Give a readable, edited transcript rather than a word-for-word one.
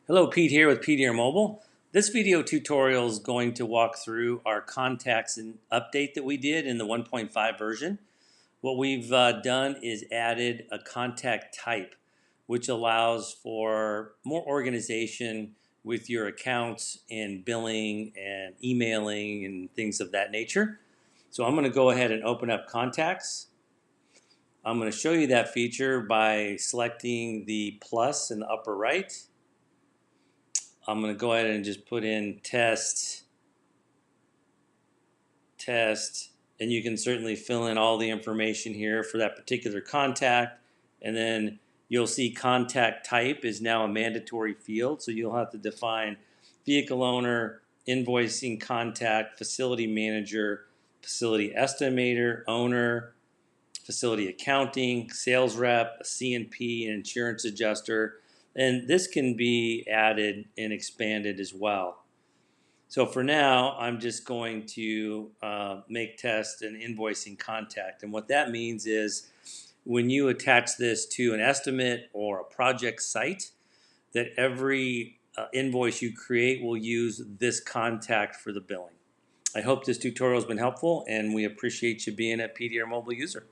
Hello, Pete here with PDR Mobile. This video tutorial is going to walk through our contacts and update that we did in the 1.5 version. What we've done is added a contact type, which allows for more organization with your accounts and billing and emailing and things of that nature. So I'm going to go ahead and open up contacts. I'm going to show you that feature by selecting the plus in the upper right. I'm going to go ahead and just put in test, and you can certainly fill in all the information here for that particular contact. And then you'll see contact type is now a mandatory field, so you'll have to define vehicle owner, invoicing contact, facility manager, facility estimator, owner, facility accounting, sales rep, a CNP, an insurance adjuster, and this can be added and expanded as well. So for now, I'm just going to make test an invoicing contact. And what that means is when you attach this to an estimate or a project site, that every invoice you create will use this contact for the billing. I hope this tutorial has been helpful, and we appreciate you being a PDR Mobile user.